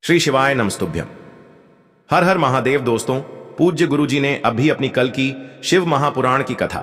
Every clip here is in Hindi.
श्री शिवाय नमस्तुभ्यम। हर हर महादेव। दोस्तों, पूज्य गुरुजी ने अभी अपनी कल की शिव महापुराण की कथा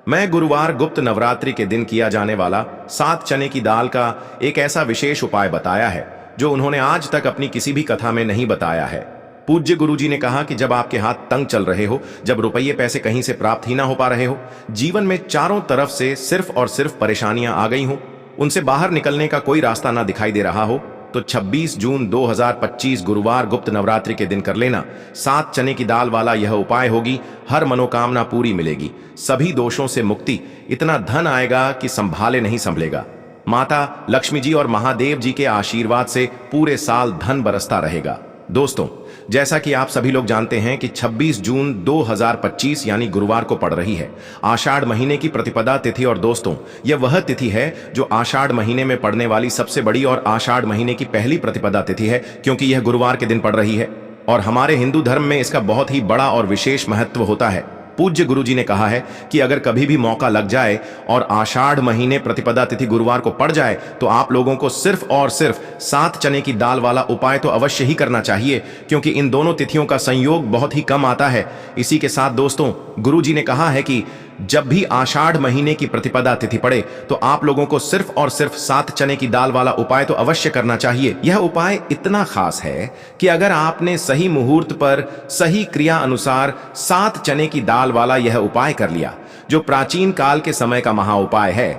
मैं गुरुवार गुप्त नवरात्रि के दिन किया जाने वाला 7 चने की दाल का एक ऐसा विशेष उपाय बताया है जो उन्होंने आज तक अपनी किसी भी कथा में नहीं बताया है। पूज्य गुरुजी ने कहा कि जब आपके हाथ तंग चल रहे हो, जब रुपये पैसे कहीं से प्राप्त ही ना हो पा रहे हो, जीवन में चारों तरफ से सिर्फ और सिर्फ परेशानियां आ गई हो, उनसे बाहर निकलने का कोई रास्ता ना दिखाई दे रहा हो, तो 26 जून 2025 गुरुवार गुप्त नवरात्रि के दिन कर लेना। 7 चने की दाल वाला यह उपाय होगी, हर मनोकामना पूरी मिलेगी, सभी दोषों से मुक्ति, इतना धन आएगा कि संभाले नहीं संभलेगा। माता लक्ष्मी जी और महादेव जी के आशीर्वाद से पूरे साल धन बरसता रहेगा। दोस्तों, जैसा कि आप सभी लोग जानते हैं कि 26 जून 2025 यानी गुरुवार को पड़ रही है आषाढ़ महीने की प्रतिपदा तिथि। और दोस्तों, यह वह तिथि है जो आषाढ़ महीने में पड़ने वाली सबसे बड़ी और आषाढ़ महीने की पहली प्रतिपदा तिथि है, क्योंकि यह गुरुवार के दिन पड़ रही है और हमारे हिंदू धर्म में इसका बहुत ही बड़ा और विशेष महत्व होता है। पूज्य गुरुजी ने कहा है कि अगर कभी भी मौका लग जाए और आषाढ़ महीने प्रतिपदा तिथि गुरुवार को पड़ जाए तो आप लोगों को सिर्फ और सिर्फ 7 चने की दाल वाला उपाय तो अवश्य ही करना चाहिए, क्योंकि इन दोनों तिथियों का संयोग बहुत ही कम आता है। इसी के साथ दोस्तों, गुरुजी ने कहा है कि जब भी आषाढ़ महीने की प्रतिपदा तिथि पड़े तो आप लोगों को सिर्फ और सिर्फ 7 चने की दाल वाला उपाय तो अवश्य करना चाहिए। यह उपाय इतना खास है कि अगर आपने सही मुहूर्त पर सही क्रिया अनुसार 7 चने की दाल वाला यह उपाय कर लिया, जो प्राचीन काल के समय का महा उपाय है,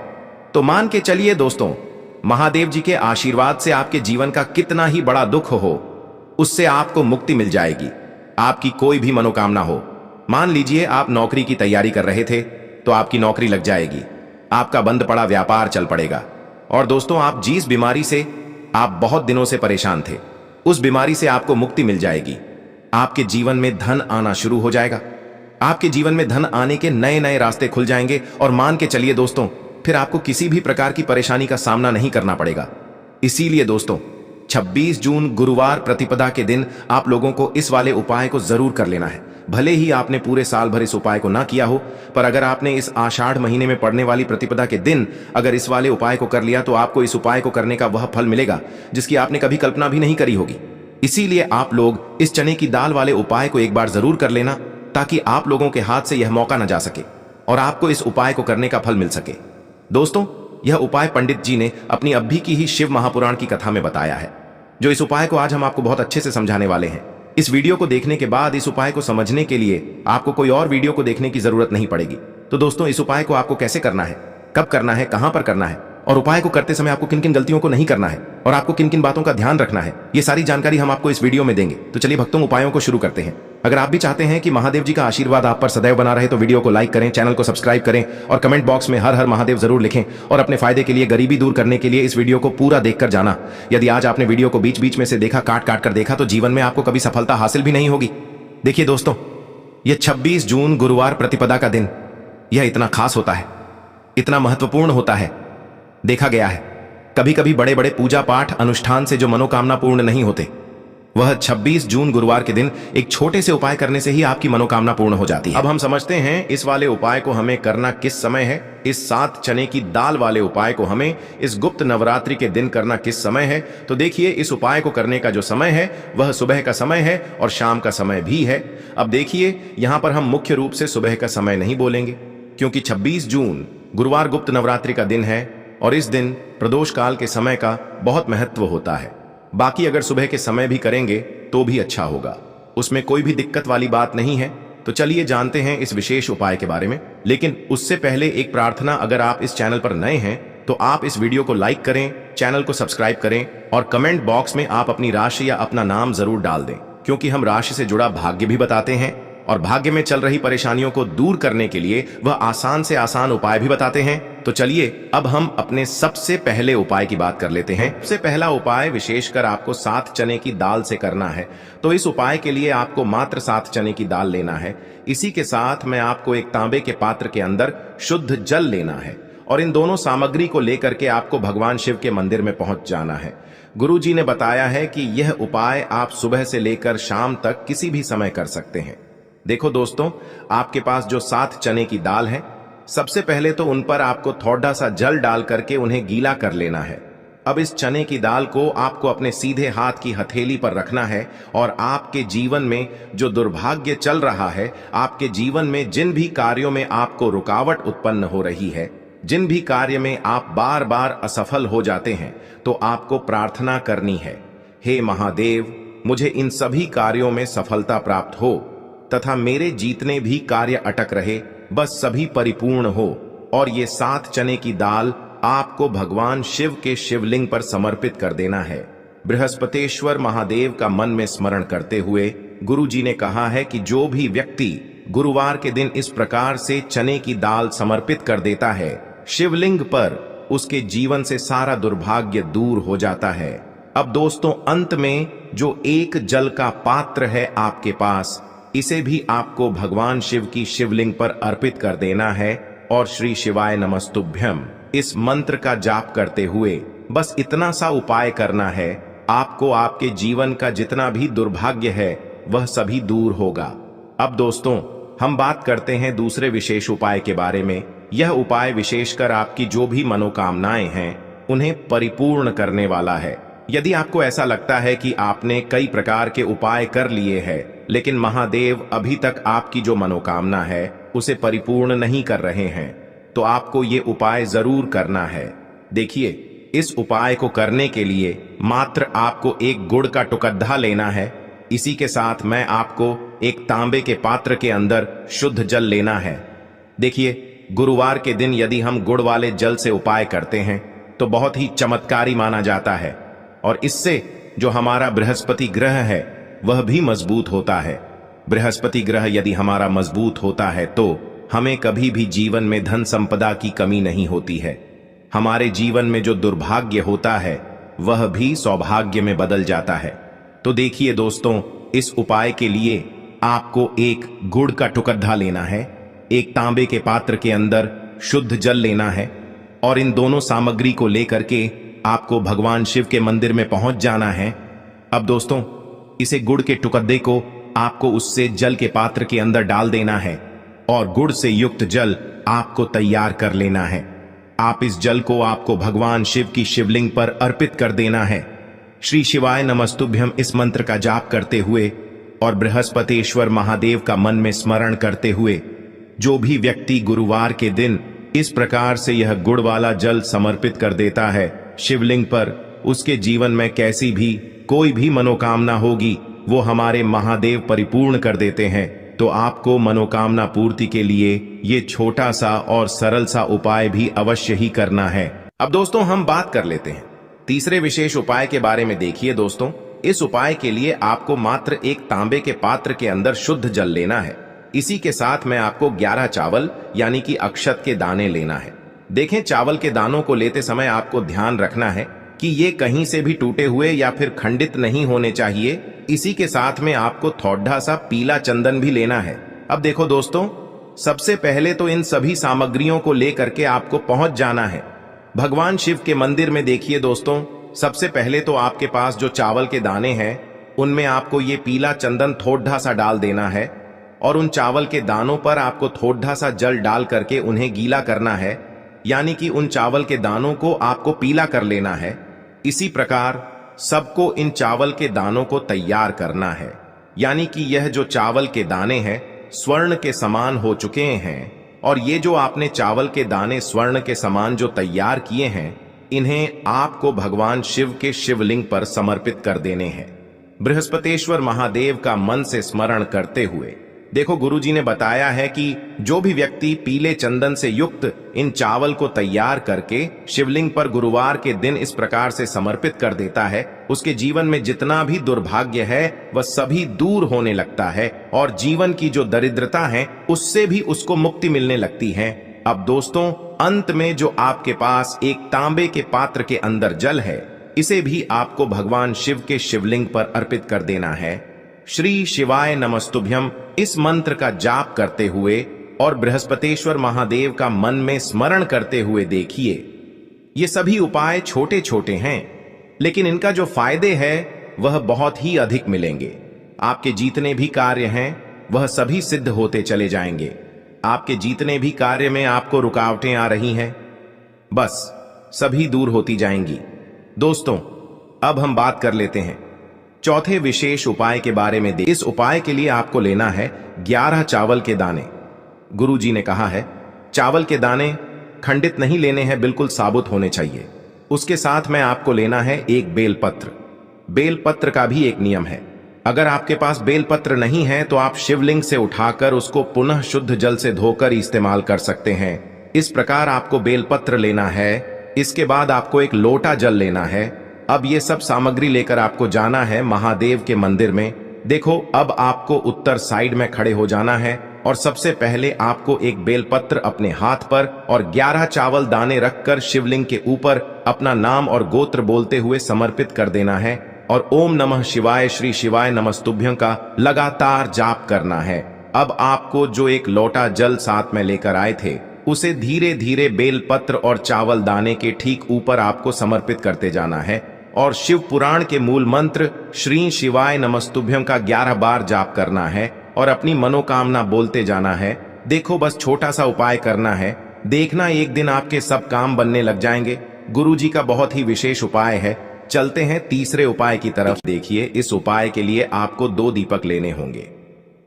तो मान के चलिए दोस्तों, महादेव जी के आशीर्वाद से आपके जीवन का कितना ही बड़ा दुख हो, उससे आपको मुक्ति मिल जाएगी। आपकी कोई भी मनोकामना हो, मान लीजिए आप नौकरी की तैयारी कर रहे थे तो आपकी नौकरी लग जाएगी, आपका बंद पड़ा व्यापार चल पड़ेगा। और दोस्तों, आप जिस बीमारी से आप बहुत दिनों से परेशान थे, उस बीमारी से आपको मुक्ति मिल जाएगी। आपके जीवन में धन आना शुरू हो जाएगा, आपके जीवन में धन आने के नए नए रास्ते खुल जाएंगे। और मान के चलिए दोस्तों, फिर आपको किसी भी प्रकार की परेशानी का सामना नहीं करना पड़ेगा। इसीलिए दोस्तों, 26 जून गुरुवार प्रतिपदा के दिन आप लोगों को इस वाले उपाय को जरूर कर लेना है। भले ही आपने पूरे साल भर इस उपाय को ना किया हो, पर अगर आपने इस आषाढ़ महीने में पड़ने वाली प्रतिपदा के दिन अगर इस वाले उपाय को कर लिया तो आपको इस उपाय को करने का वह फल मिलेगा जिसकी आपने कभी कल्पना भी नहीं करी होगी। इसीलिए आप लोग इस चने की दाल वाले उपाय को एक बार जरूर कर लेना, ताकि आप लोगों के हाथ से यह मौका न जा सके और आपको इस उपाय को करने का फल मिल सके। दोस्तों, यह उपाय पंडित जी ने अपनी अभी की ही शिव महापुराण की कथा में बताया है, जो इस उपाय को आज हम आपको बहुत अच्छे से समझाने वाले हैं। इस वीडियो को देखने के बाद इस उपाय को समझने के लिए आपको कोई और वीडियो को देखने की जरूरत नहीं पड़ेगी। तो दोस्तों, इस उपाय को आपको कैसे करना है, कब करना है, कहां पर करना है और उपाय को करते समय आपको किन किन गलतियों को नहीं करना है और आपको किन किन बातों का ध्यान रखना है, ये सारी जानकारी हम आपको इस वीडियो में देंगे। तो चलिए भक्तों, उपायों को शुरू करते हैं। अगर आप भी चाहते हैं कि महादेव जी का आशीर्वाद आप पर सदैव बना रहे तो वीडियो को लाइक करें, चैनल को सब्सक्राइब करें और कमेंट बॉक्स में हर हर महादेव जरूर लिखें। और अपने फायदे के लिए, गरीबी दूर करने के लिए इस वीडियो को पूरा देखकर जाना। यदि आज आपने वीडियो को बीच बीच में से देखा, काट काट कर देखा, तो जीवन में आपको कभी सफलता हासिल भी नहीं होगी। देखिए दोस्तों, यह 26 जून गुरुवार प्रतिपदा का दिन यह इतना खास होता है, इतना महत्वपूर्ण होता है। देखा गया है कभी कभी बड़े बड़े पूजा पाठ अनुष्ठान से जो मनोकामना पूर्ण नहीं होते, वह 26 जून गुरुवार के दिन एक छोटे से उपाय करने से ही आपकी मनोकामना पूर्ण हो जाती है। अब हम समझते हैं इस वाले उपाय को हमें करना किस समय है। इस 7 चने की दाल वाले उपाय को हमें इस गुप्त नवरात्रि के दिन करना किस समय है। तो देखिए, इस उपाय को करने का जो समय है वह सुबह का समय है और शाम का समय भी है। अब देखिए, यहां पर हम मुख्य रूप से सुबह का समय नहीं बोलेंगे, क्योंकि 26 जून गुरुवार गुप्त नवरात्रि का दिन है और इस दिन प्रदोष काल के समय का बहुत महत्व होता है। बाकी अगर सुबह के समय भी करेंगे तो भी अच्छा होगा, उसमें कोई भी दिक्कत वाली बात नहीं है। तो चलिए जानते हैं इस विशेष उपाय के बारे में। लेकिन उससे पहले एक प्रार्थना, अगर आप इस चैनल पर नए हैं तो आप इस वीडियो को लाइक करें, चैनल को सब्सक्राइब करें और कमेंट बॉक्स में आप अपनी राशि या अपना नाम जरूर डाल दें, क्योंकि हम राशि से जुड़ा भाग्य भी बताते हैं और भाग्य में चल रही परेशानियों को दूर करने के लिए वह आसान से आसान उपाय भी बताते हैं। तो चलिए अब हम अपने सबसे पहले उपाय की बात कर लेते हैं। सबसे पहला उपाय विशेषकर आपको 7 चने की दाल से करना है। तो इस उपाय के लिए आपको मात्र 7 चने की दाल लेना है। इसी के साथ में आपको एक तांबे के पात्र के अंदर शुद्ध जल लेना है और इन दोनों सामग्री को लेकर के आपको भगवान शिव के मंदिर में पहुंच जाना है। गुरु जी ने बताया है कि यह उपाय आप सुबह से लेकर शाम तक किसी भी समय कर सकते हैं। देखो दोस्तों, आपके पास जो 7 चने की दाल है, सबसे पहले तो उन पर आपको थोड़ा सा जल डाल करके उन्हें गीला कर लेना है। अब इस चने की दाल को आपको अपने सीधे हाथ की हथेली पर रखना है और आपके जीवन में जो दुर्भाग्य चल रहा है, आपके जीवन में जिन भी कार्यों में आपको रुकावट उत्पन्न हो रही है, जिन भी कार्य में आप बार बार असफल हो जाते हैं, तो आपको प्रार्थना करनी है, हे महादेव, मुझे इन सभी कार्यों में सफलता प्राप्त हो तथा मेरे जितने भी कार्य अटक रहे बस सभी परिपूर्ण हो। और ये 7 चने की दाल आपको भगवान शिव के शिवलिंग पर समर्पित कर देना है। बृहस्पतेश्वर महादेव का मन में स्मरण करते हुए गुरुजी ने कहा है कि जो भी व्यक्ति गुरुवार के दिन इस प्रकार से चने की दाल समर्पित कर देता है शिवलिंग पर, उसके जीवन से सारा दुर्भाग्य दूर हो जाता है। अब दोस्तों, अंत में जो एक जल का पात्र है आपके पास, इसे भी आपको भगवान शिव की शिवलिंग पर अर्पित कर देना है और श्री शिवाय नमस्तुभ्यम इस मंत्र का जाप करते हुए बस इतना सा उपाय करना है, आपको आपके जीवन का जितना भी दुर्भाग्य है वह सभी दूर होगा। अब दोस्तों, हम बात करते हैं दूसरे विशेष उपाय के बारे में। यह उपाय विशेषकर आपकी जो भी मनोकामनाएं हैं उन्हें परिपूर्ण करने वाला है। यदि आपको ऐसा लगता है कि आपने कई प्रकार के उपाय कर लिए हैं लेकिन महादेव अभी तक आपकी जो मनोकामना है उसे परिपूर्ण नहीं कर रहे हैं, तो आपको ये उपाय जरूर करना है। देखिए, इस उपाय को करने के लिए मात्र आपको एक गुड़ का टुकड़ा लेना है। इसी के साथ मैं आपको एक तांबे के पात्र के अंदर शुद्ध जल लेना है। देखिए, गुरुवार के दिन यदि हम गुड़ वाले जल से उपाय करते हैं तो बहुत ही चमत्कारी माना जाता है और इससे जो हमारा बृहस्पति ग्रह है वह भी मजबूत होता है। बृहस्पति ग्रह यदि हमारा मजबूत होता है तो हमें कभी भी जीवन में धन संपदा की कमी नहीं होती है। हमारे जीवन में जो दुर्भाग्य होता है वह भी सौभाग्य में बदल जाता है। तो देखिए दोस्तों, इस उपाय के लिए आपको एक गुड़ का टुकड़ा लेना है, एक तांबे के पात्र के अंदर शुद्ध जल लेना है और इन दोनों सामग्री को लेकर के आपको भगवान शिव के मंदिर में पहुंच जाना है। अब दोस्तों, इसे गुड़ के टुकड़े को आपको उससे जल के पात्र के अंदर डाल देना है और गुड़ से युक्त जल आपको तैयार कर लेना है। आप इस जल को आपको भगवान शिव की शिवलिंग पर अर्पित कर देना है। श्री शिवाय नमस्तुभ्यम इस मंत्र का जाप करते हुए और बृहस्पतेश्वर महादेव का मन में स्मरण करते हुए जो भी व्यक्ति गुरुवार के दिन इस प्रकार से यह गुड़ वाला जल समर्पित कर देता है शिवलिंग पर, उसके जीवन में कैसी भी कोई भी मनोकामना होगी वो हमारे महादेव परिपूर्ण कर देते हैं। तो आपको मनोकामना पूर्ति के लिए ये छोटा सा और सरल सा उपाय भी अवश्य ही करना है। अब दोस्तों, हम बात कर लेते हैं तीसरे विशेष उपाय के बारे में। देखिए दोस्तों, इस उपाय के लिए आपको मात्र एक तांबे के पात्र के अंदर शुद्ध जल लेना है। इसी के साथ में आपको 11 चावल यानी कि अक्षत के दाने लेना है। देखें, चावल के दानों को लेते समय आपको ध्यान रखना है कि ये कहीं से भी टूटे हुए या फिर खंडित नहीं होने चाहिए। इसी के साथ में आपको थोड़ा सा पीला चंदन भी लेना है। अब देखो दोस्तों, सबसे पहले तो इन सभी सामग्रियों को लेकर के आपको पहुंच जाना है भगवान शिव के मंदिर में। देखिए दोस्तों, सबसे पहले तो आपके पास जो चावल के दाने हैं उनमें आपको ये पीला चंदन थोड़ा सा डाल देना है और उन चावल के दानों पर आपको थोड़ा सा जल डाल करके उन्हें गीला करना है, यानी कि उन चावल के दानों को आपको पीला कर लेना है। इसी प्रकार सबको इन चावल के दानों को तैयार करना है, यानी कि यह जो चावल के दाने हैं स्वर्ण के समान हो चुके हैं और ये जो आपने चावल के दाने स्वर्ण के समान जो तैयार किए हैं इन्हें आपको भगवान शिव के शिवलिंग पर समर्पित कर देने हैं। बृहस्पतेश्वर महादेव का मन से स्मरण करते हुए देखो, गुरुजी ने बताया है कि जो भी व्यक्ति पीले चंदन से युक्त इन चावल को तैयार करके शिवलिंग पर गुरुवार के दिन इस प्रकार से समर्पित कर देता है, उसके जीवन में जितना भी दुर्भाग्य है वह सभी दूर होने लगता है और जीवन की जो दरिद्रता है उससे भी उसको मुक्ति मिलने लगती है। अब दोस्तों, अंत में जो आपके पास एक तांबे के पात्र के अंदर जल है, इसे भी आपको भगवान शिव के शिवलिंग पर अर्पित कर देना है। श्री शिवाय नमस्तुभ्यम इस मंत्र का जाप करते हुए और बृहस्पतेश्वर महादेव का मन में स्मरण करते हुए देखिए, ये सभी उपाय छोटे छोटे हैं लेकिन इनका जो फायदे है वह बहुत ही अधिक मिलेंगे। आपके जितने भी कार्य हैं वह सभी सिद्ध होते चले जाएंगे। आपके जितने भी कार्य में आपको रुकावटें आ रही हैं बस सभी दूर होती जाएंगी। दोस्तों, अब हम बात कर लेते हैं चौथे विशेष उपाय के बारे में। इस उपाय के लिए आपको लेना है 11 चावल के दाने। गुरुजी ने कहा है चावल के दाने खंडित नहीं लेने हैं, बिल्कुल साबुत होने चाहिए। उसके साथ में आपको लेना है एक बेलपत्र। बेलपत्र का भी एक नियम है, अगर आपके पास बेलपत्र नहीं है तो आप शिवलिंग से उठाकर उसको पुनः शुद्ध जल से धोकर इस्तेमाल कर सकते हैं। इस प्रकार आपको बेलपत्र लेना है। इसके बाद आपको एक लोटा जल लेना है। अब ये सब सामग्री लेकर आपको जाना है महादेव के मंदिर में। देखो, अब आपको उत्तर साइड में खड़े हो जाना है और सबसे पहले आपको एक बेलपत्र अपने हाथ पर और 11 चावल दाने रखकर शिवलिंग के ऊपर अपना नाम और गोत्र बोलते हुए समर्पित कर देना है और ओम नमः शिवाय श्री शिवाय नमस्तुभ्यं का लगातार जाप करना है। अब आपको जो एक लोटा जल साथ में लेकर आए थे उसे धीरे धीरे बेलपत्र और चावल दाने के ठीक ऊपर आपको समर्पित करते जाना है और शिव पुराण के मूल मंत्र श्री शिवाय नमस्तुभ्यं का 11 बार जाप करना है और अपनी मनोकामना बोलते जाना है। देखो, बस छोटा सा उपाय करना है, देखना एक दिन आपके सब काम बनने लग जाएंगे। गुरुजी का बहुत ही विशेष उपाय है। चलते हैं तीसरे उपाय की तरफ। देखिए, इस उपाय के लिए आपको 2 दीपक लेने होंगे।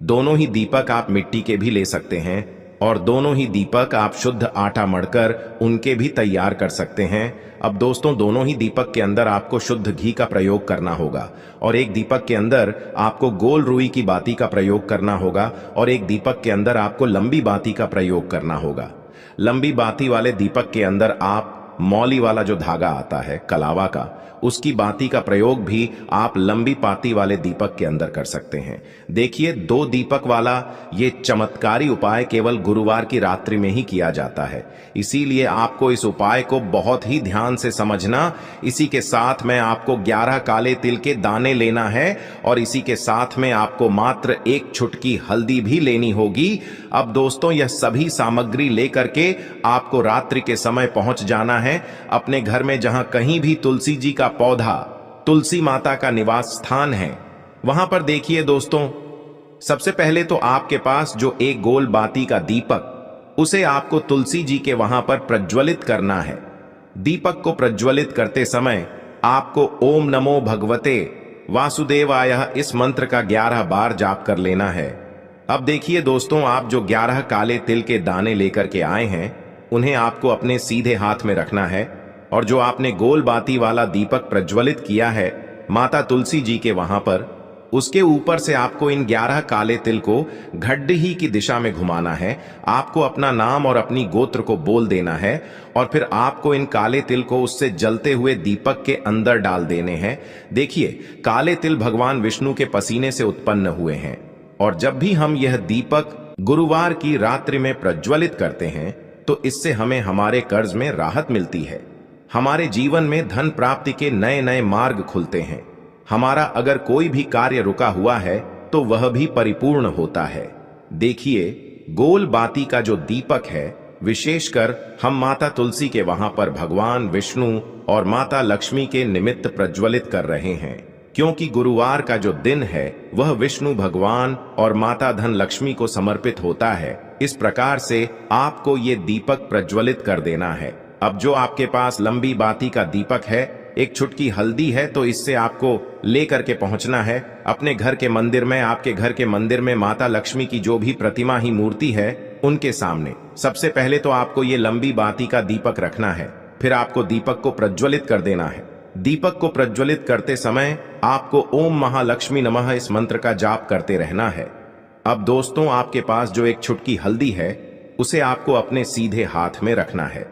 दोनों ही दीपक आप मिट्टी के भी ले सकते हैं और दोनों ही दीपक आप शुद्ध आटा मढ़कर उनके भी तैयार कर सकते हैं। अब दोस्तों, दोनों ही दीपक के अंदर आपको शुद्ध घी का प्रयोग करना होगा और एक दीपक के अंदर आपको गोल रुई की बाती का प्रयोग करना होगा और एक दीपक के अंदर आपको लंबी बाती का प्रयोग करना होगा। लंबी बाती वाले दीपक के अंदर आप मौली वाला जो धागा आता है कलावा का, उसकी बाती का प्रयोग भी आप लंबी पाती वाले दीपक के अंदर कर सकते हैं। देखिए, 2 दीपक वाला ये चमत्कारी उपाय केवल गुरुवार की रात्रि में ही किया जाता है, इसीलिए आपको इस उपाय को बहुत ही ध्यान से समझना। इसी के साथ में आपको 11 काले तिल के दाने लेना है और इसी के साथ में आपको मात्र 1 चुटकी हल्दी भी लेनी होगी। अब दोस्तों, यह सभी सामग्री लेकर के आपको रात्रि के समय पहुंच जाना है अपने घर में, जहां कहीं भी तुलसी जी का पौधा, तुलसी माता का निवास स्थान है, वहां पर देखिए दोस्तों, सबसे पहले तो आपके पास जो एक गोल बाती का दीपक, उसे आपको तुलसी जी के वहां पर प्रज्वलित करना है। दीपक को प्रज्वलित करते समय आपको ओम नमो भगवते वासुदेवाय इस मंत्र का 11 बार जाप कर लेना है। अब देखिए दोस्तों, आप जो 11 काले तिल के दाने लेकर के आए हैं उन्हें आपको अपने सीधे हाथ में रखना है और जो आपने गोल बाती वाला दीपक प्रज्वलित किया है माता तुलसी जी के वहां पर, उसके ऊपर से आपको इन 11 काले तिल को घड्डी की दिशा में घुमाना है। आपको अपना नाम और अपनी गोत्र को बोल देना है और फिर आपको इन काले तिल को उससे जलते हुए दीपक के अंदर डाल देने हैं। देखिए, काले तिल भगवान विष्णु के पसीने से उत्पन्न हुए हैं और जब भी हम यह दीपक गुरुवार की रात्रि में प्रज्वलित करते हैं तो इससे हमें हमारे कर्ज में राहत मिलती है, हमारे जीवन में धन प्राप्ति के नए नए मार्ग खुलते हैं, हमारा अगर कोई भी कार्य रुका हुआ है तो वह भी परिपूर्ण होता है। देखिए, गोल बाती का जो दीपक है, विशेषकर हम माता तुलसी के वहां पर भगवान विष्णु और माता लक्ष्मी के निमित्त प्रज्वलित कर रहे हैं, क्योंकि गुरुवार का जो दिन है वह विष्णु भगवान और माता धन लक्ष्मी को समर्पित होता है। इस प्रकार से आपको ये दीपक प्रज्वलित कर देना है। अब जो आपके पास लंबी बाती का दीपक है, एक चुटकी हल्दी है, तो इससे आपको लेकर के पहुंचना है अपने घर के मंदिर में। आपके घर के मंदिर में माता लक्ष्मी की जो भी प्रतिमा ही मूर्ति है उनके सामने सबसे पहले तो आपको ये लंबी बाती का दीपक रखना है, फिर आपको दीपक को प्रज्वलित कर देना है। दीपक को प्रज्वलित करते समय आपको ओम महालक्ष्मी नमः इस मंत्र का जाप करते रहना है। अब दोस्तों, आपके पास जो एक चुटकी हल्दी है उसे आपको अपने सीधे हाथ में रखना है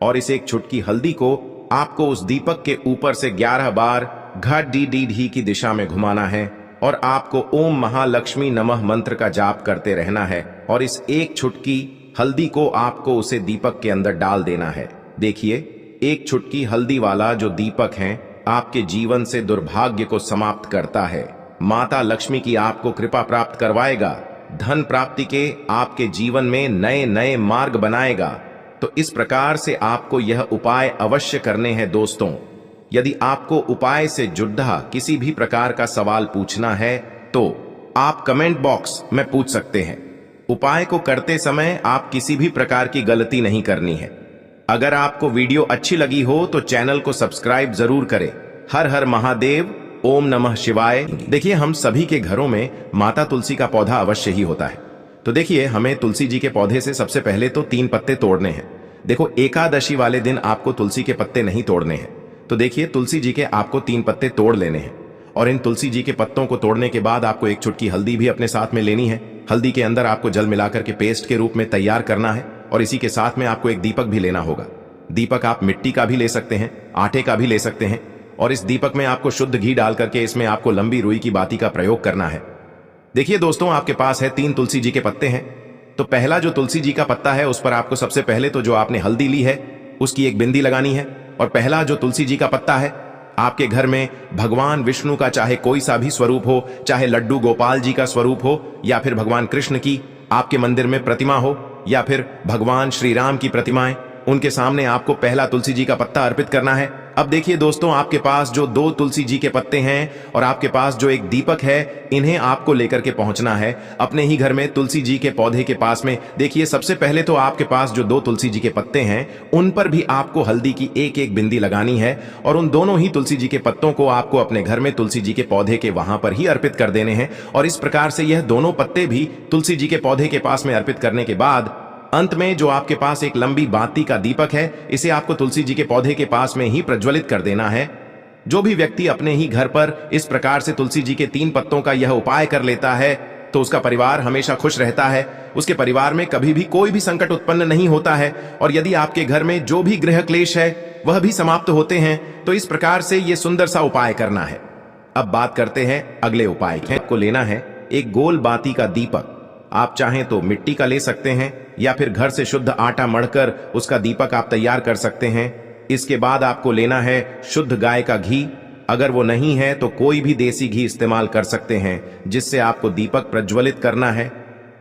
और इस एक चुटकी हल्दी को आपको उस दीपक के ऊपर से 11 बार घड़ी की दिशा में घुमाना है और आपको ओम महालक्ष्मी नमः मंत्र का जाप करते रहना है और इस एक चुटकी हल्दी को आपको उसे दीपक के अंदर डाल देना है। देखिए, एक चुटकी हल्दी वाला जो दीपक है आपके जीवन से दुर्भाग्य को समाप्त करता है, माता लक्ष्मी की आपको कृपा प्राप्त करवाएगा, धन प्राप्ति के आपके जीवन में नए नए मार्ग बनाएगा। तो इस प्रकार से आपको यह उपाय अवश्य करने हैं दोस्तों। यदि आपको उपाय से जुड़ा किसी भी प्रकार का सवाल पूछना है तो आप कमेंट बॉक्स में पूछ सकते हैं। उपाय को करते समय आप किसी भी प्रकार की गलती नहीं करनी है। अगर आपको वीडियो अच्छी लगी हो तो चैनल को सब्सक्राइब जरूर करें। हर हर महादेव, ओम नमः शिवाय। देखिए, हम सभी के घरों में माता तुलसी का पौधा अवश्य ही होता है। तो देखिए, हमें तुलसी जी के पौधे से सबसे पहले तो 3 पत्ते तोड़ने हैं। देखो, एकादशी वाले दिन आपको तुलसी के पत्ते नहीं तोड़ने हैं। तो देखिए, तुलसी जी के आपको 3 पत्ते तोड़ लेने हैं और इन तुलसी जी के पत्तों को तोड़ने के बाद आपको एक चुटकी हल्दी भी अपने साथ में लेनी है। हल्दी के अंदर आपको जल मिलाकर के पेस्ट के रूप में तैयार करना है और इसी के साथ में आपको एक दीपक भी लेना होगा। दीपक आप मिट्टी का भी ले सकते हैं, आटे का भी ले सकते हैं और इस दीपक में आपको शुद्ध घी डाल करके इसमें आपको लंबी रुई की बाती का प्रयोग करना है। देखिए दोस्तों, आपके पास है 3 तुलसी जी के पत्ते हैं। तो पहला जो तुलसी जी का पत्ता है उस पर आपको सबसे पहले तो जो आपने हल्दी ली है उसकी एक बिंदी लगानी है। और पहला जो तुलसी जी का पत्ता है, आपके घर में भगवान विष्णु का चाहे कोई सा भी स्वरूप हो, चाहे लड्डू गोपाल जी का स्वरूप हो या फिर भगवान कृष्ण की आपके मंदिर में प्रतिमा हो या फिर भगवान श्री राम की प्रतिमाएं, उनके सामने आपको पहला तुलसी जी का पत्ता अर्पित करना है। अब देखिए दोस्तों, आपके पास जो 2 तुलसी जी के पत्ते हैं और आपके पास जो एक दीपक है, इन्हें आपको लेकर के पहुंचना है अपने ही घर में तुलसी जी के पौधे के पास में। देखिए, सबसे पहले तो आपके पास जो 2 तुलसी जी के पत्ते हैं उन पर भी आपको हल्दी की एक बिंदी लगानी है और उन दोनों ही तुलसी जी के पत्तों को आपको अपने घर में तुलसी जी के पौधे के वहां पर ही अर्पित कर देने हैं। और इस प्रकार से यह दोनों पत्ते भी तुलसी जी के पौधे के पास में अर्पित करने के बाद अंत में जो आपके पास एक लंबी बाती का दीपक है, इसे आपको तुलसी जी के पौधे के पास में ही प्रज्वलित कर देना है। जो भी व्यक्ति अपने ही घर पर इस प्रकार से तुलसी जी के 3 पत्तों का यह उपाय कर लेता है तो उसका परिवार हमेशा खुश रहता है। उसके परिवार में कभी भी कोई भी संकट उत्पन्न नहीं होता है और यदि आपके घर में जो भी गृह क्लेश है वह भी समाप्त होते हैं। तो इस प्रकार से यह सुंदर सा उपाय करना है। अब बात करते हैं अगले उपाय की। आपको लेना है एक गोल बाती का दीपक। आप चाहें तो मिट्टी का ले सकते हैं या फिर घर से शुद्ध आटा मढ़कर उसका दीपक आप तैयार कर सकते हैं। इसके बाद आपको लेना है शुद्ध गाय का घी। अगर वो नहीं है तो कोई भी देसी घी इस्तेमाल कर सकते हैं जिससे आपको दीपक प्रज्वलित करना है।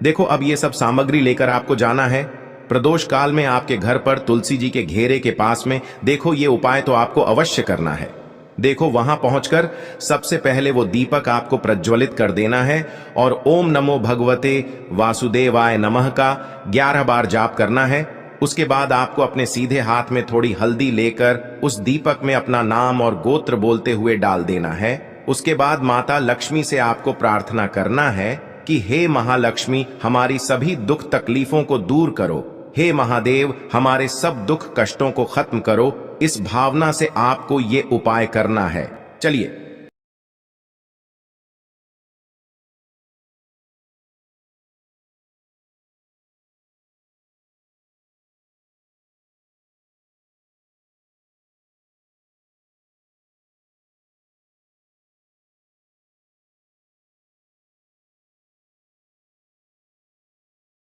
देखो, अब ये सब सामग्री लेकर आपको जाना है प्रदोष काल में आपके घर पर तुलसी जी के घेरे के पास में। देखो, ये उपाय तो आपको अवश्य करना है। देखो, वहां पहुंचकर सबसे पहले वो दीपक आपको प्रज्वलित कर देना है और ओम नमो भगवते वासुदेवाय नमः का 11 बार जाप करना है। उसके बाद आपको अपने सीधे हाथ में थोड़ी हल्दी लेकर उस दीपक में अपना नाम और गोत्र बोलते हुए डाल देना है। उसके बाद माता लक्ष्मी से आपको प्रार्थना करना है कि हे महालक्ष्मी, हमारी सभी दुख तकलीफों को दूर करो। हे महादेव, हमारे सब दुख कष्टों को खत्म करो। इस भावना से आपको ये उपाय करना है। चलिए